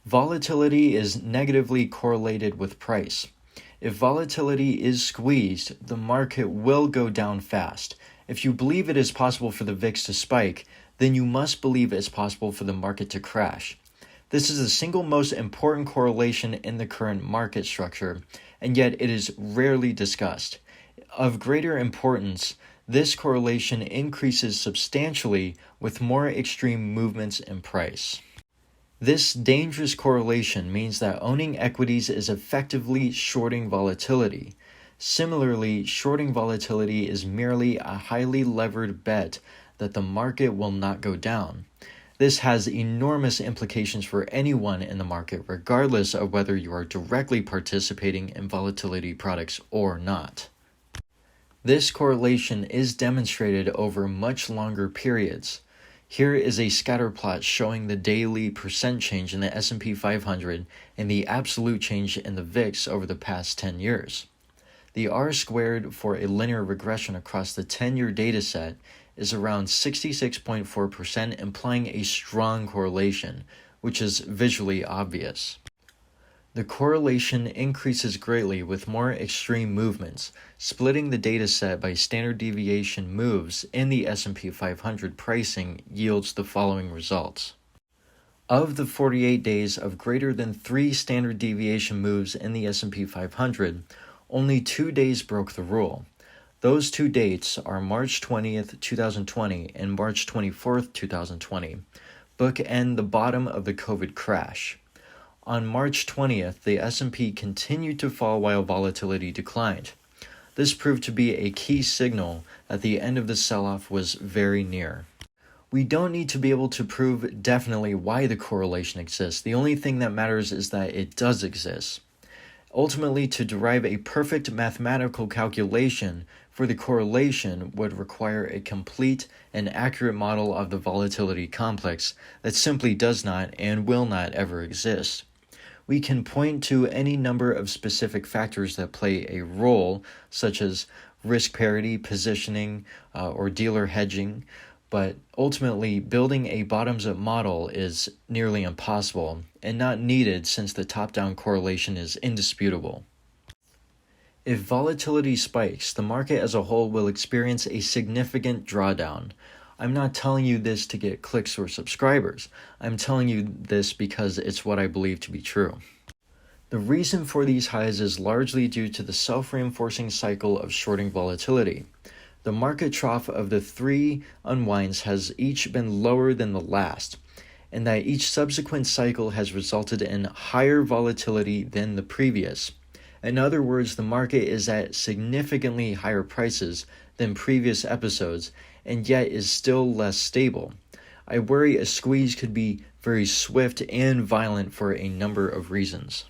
Volatility is negatively correlated with price. If volatility is squeezed, the market will go down fast. If you believe it is possible for the VIX to spike, then you must believe it's possible for the market to crash. This is the single most important correlation in the current market structure, and yet it is rarely discussed. Of greater importance, this correlation increases substantially with more extreme movements in price. This dangerous correlation means that owning equities is effectively shorting volatility. Similarly, shorting volatility is merely a highly levered bet that the market will not go down. This has enormous implications for anyone in the market, regardless of whether you are directly participating in volatility products or not. This correlation is demonstrated over much longer periods. Here is a scatter plot showing the daily percent change in the S&P 500 and the absolute change in the VIX over the past 10 years. The R-squared for a linear regression across the 10-year dataset is around 66.4%, implying a strong correlation, which is visually obvious. The correlation increases greatly with more extreme movements. Splitting the dataset by standard deviation moves in the S&P 500 pricing yields the following results. Of the 48 days of greater than 3 standard deviation moves in the S&P 500, only 2 days broke the rule. Those 2 dates are March 20th, 2020 and March 24th, 2020, bookend the bottom of the COVID crash. On March 20th, the S&P continued to fall while volatility declined. This proved to be a key signal that the end of the sell-off was very near. We don't need to be able to prove definitely why the correlation exists. The only thing that matters is that it does exist. Ultimately, to derive a perfect mathematical calculation for the correlation would require a complete and accurate model of the volatility complex that simply does not and will not ever exist. We can point to any number of specific factors that play a role, such as risk parity, positioning, or dealer hedging, but ultimately building a bottoms-up model is nearly impossible and not needed since the top-down correlation is indisputable. If volatility spikes, the market as a whole will experience a significant drawdown. I'm not telling you this to get clicks or subscribers. I'm telling you this because it's what I believe to be true. The reason for these highs is largely due to the self-reinforcing cycle of shorting volatility. The market trough of the 3 unwinds has each been lower than the last, and that each subsequent cycle has resulted in higher volatility than the previous. In other words, the market is at significantly higher prices than previous episodes, and yet is still less stable. I worry a squeeze could be very swift and violent for a number of reasons.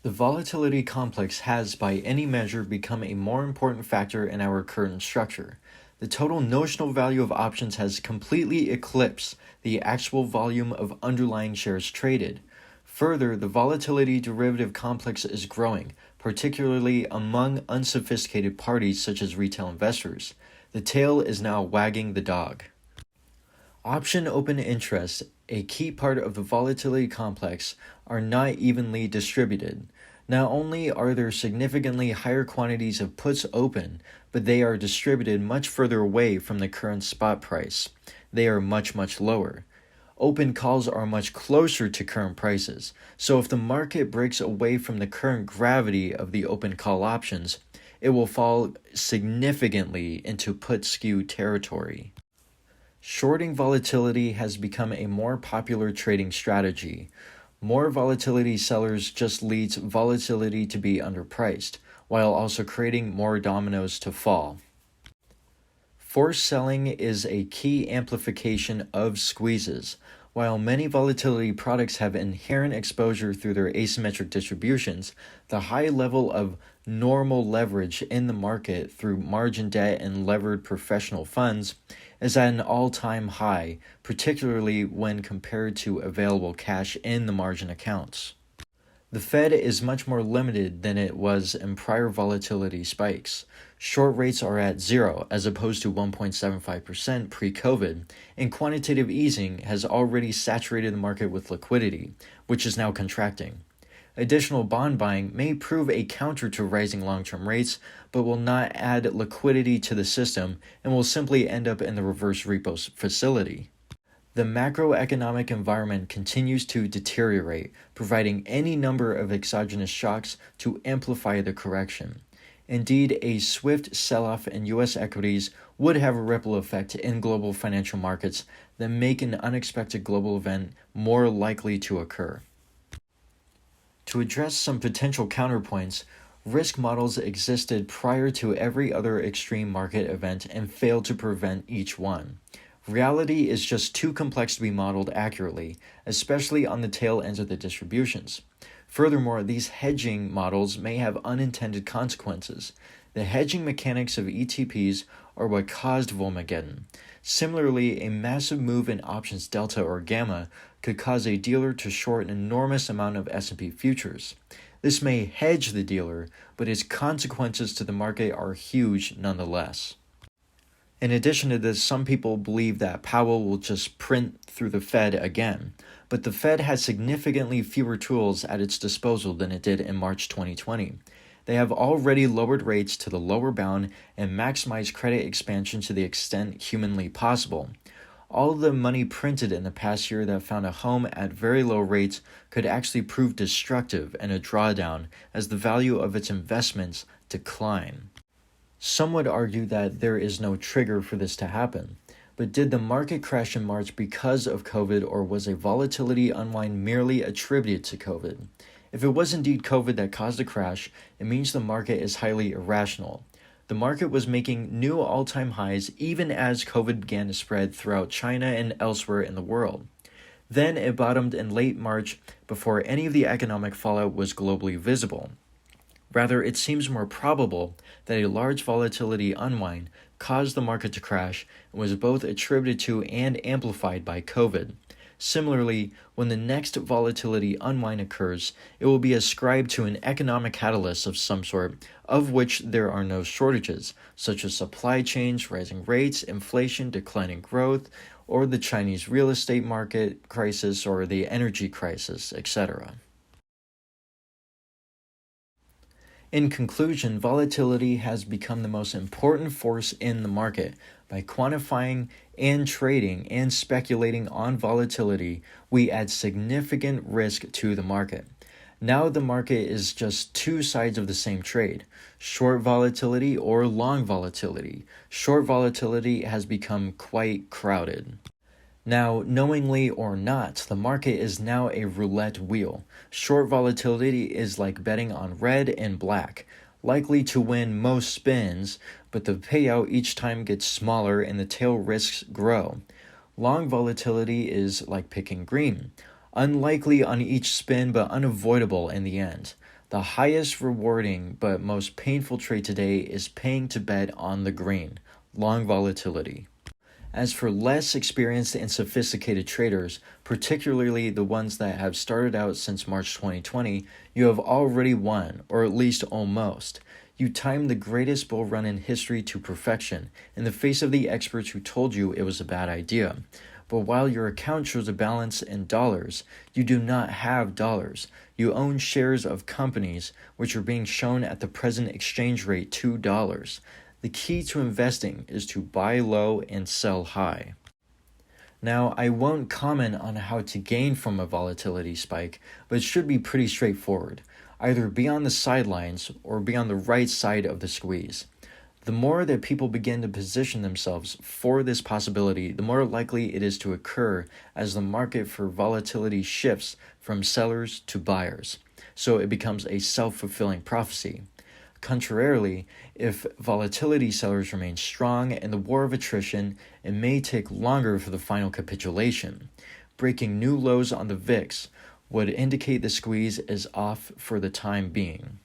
The volatility complex has, by any measure, become a more important factor in our current structure. The total notional value of options has completely eclipsed the actual volume of underlying shares traded. Further, the volatility derivative complex is growing, particularly among unsophisticated parties such as retail investors. The tail is now wagging the dog. Option open interest, a key part of the volatility complex, are not evenly distributed. Not only are there significantly higher quantities of puts open, but they are distributed much further away from the current spot price. They are much lower. Open calls are much closer to current prices, so if the market breaks away from the current gravity of the open call options, it will fall significantly into put skew territory. Shorting volatility has become a more popular trading strategy. More volatility sellers just leads volatility to be underpriced, while also creating more dominoes to fall. Forced selling is a key amplification of squeezes. While many volatility products have inherent exposure through their asymmetric distributions, the high level of normal leverage in the market through margin debt and levered professional funds is at an all-time high, particularly when compared to available cash in the margin accounts. The Fed is much more limited than it was in prior volatility spikes. Short rates are at 0 as opposed to 1.75% pre-COVID, and quantitative easing has already saturated the market with liquidity, which is now contracting. Additional bond buying may prove a counter to rising long-term rates, but will not add liquidity to the system and will simply end up in the reverse repo facility. The macroeconomic environment continues to deteriorate, providing any number of exogenous shocks to amplify the correction. Indeed, a swift sell-off in U.S. equities would have a ripple effect in global financial markets that make an unexpected global event more likely to occur. To address some potential counterpoints, risk models existed prior to every other extreme market event and failed to prevent each one. Reality is just too complex to be modeled accurately, especially on the tail ends of the distributions. Furthermore, these hedging models may have unintended consequences. The hedging mechanics of ETPs are what caused Volmageddon. Similarly, a massive move in options delta or gamma could cause a dealer to short an enormous amount of S&P futures. This may hedge the dealer, but its consequences to the market are huge nonetheless. In addition to this, some people believe that Powell will just print through the Fed again, but the Fed has significantly fewer tools at its disposal than it did in March 2020. They have already lowered rates to the lower bound and maximized credit expansion to the extent humanly possible. All of the money printed in the past year that found a home at very low rates could actually prove destructive in a drawdown as the value of its investments decline. Some would argue that there is no trigger for this to happen. But did the market crash in March because of COVID, or was a volatility unwind merely attributed to COVID? If it was indeed COVID that caused the crash, it means the market is highly irrational. The market was making new all-time highs even as COVID began to spread throughout China and elsewhere in the world. Then it bottomed in late March before any of the economic fallout was globally visible. Rather, it seems more probable that a large volatility unwind caused the market to crash and was both attributed to and amplified by COVID. Similarly, when the next volatility unwind occurs, it will be ascribed to an economic catalyst of some sort, of which there are no shortages, such as supply chains, rising rates, inflation, declining growth, or the Chinese real estate market crisis or the energy crisis, etc. In conclusion, volatility has become the most important force in the market. By quantifying and trading and speculating on volatility, we add significant risk to the market. Now the market is just two sides of the same trade, short volatility or long volatility. Short volatility has become quite crowded. Now, knowingly or not, the market is now a roulette wheel. Short volatility is like betting on red and black, likely to win most spins, but the payout each time gets smaller and the tail risks grow. Long volatility is like picking green, unlikely on each spin but unavoidable in the end. The highest rewarding but most painful trade today is paying to bet on the green, long volatility. As for less experienced and sophisticated traders, particularly the ones that have started out since March 2020, you have already won, or at least almost. You timed the greatest bull run in history to perfection, in the face of the experts who told you it was a bad idea. But while your account shows a balance in dollars, you do not have dollars. You own shares of companies which are being shown at the present exchange rate $2. The key to investing is to buy low and sell high. Now, I won't comment on how to gain from a volatility spike, but it should be pretty straightforward. Either be on the sidelines or be on the right side of the squeeze. The more that people begin to position themselves for this possibility, the more likely it is to occur as the market for volatility shifts from sellers to buyers. So it becomes a self-fulfilling prophecy. Contrarily, if volatility sellers remain strong in the war of attrition, it may take longer for the final capitulation. Breaking new lows on the VIX would indicate the squeeze is off for the time being.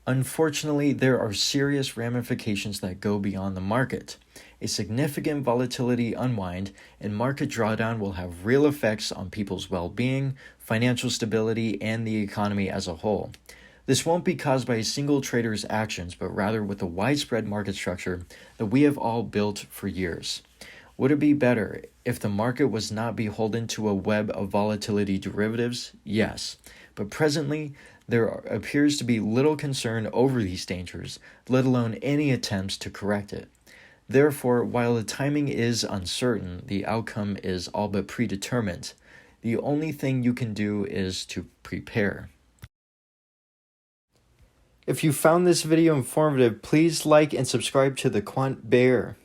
Unfortunately, there are serious ramifications that go beyond the market. A significant volatility unwind and market drawdown will have real effects on people's well-being, financial stability, and the economy as a whole. This won't be caused by a single trader's actions, but rather with the widespread market structure that we have all built for years. Would it be better if the market was not beholden to a web of volatility derivatives? Yes, but presently there appears to be little concern over these dangers, let alone any attempts to correct it. Therefore, while the timing is uncertain, the outcome is all but predetermined. The only thing you can do is to prepare. If you found this video informative, please like and subscribe to the Quant Bear.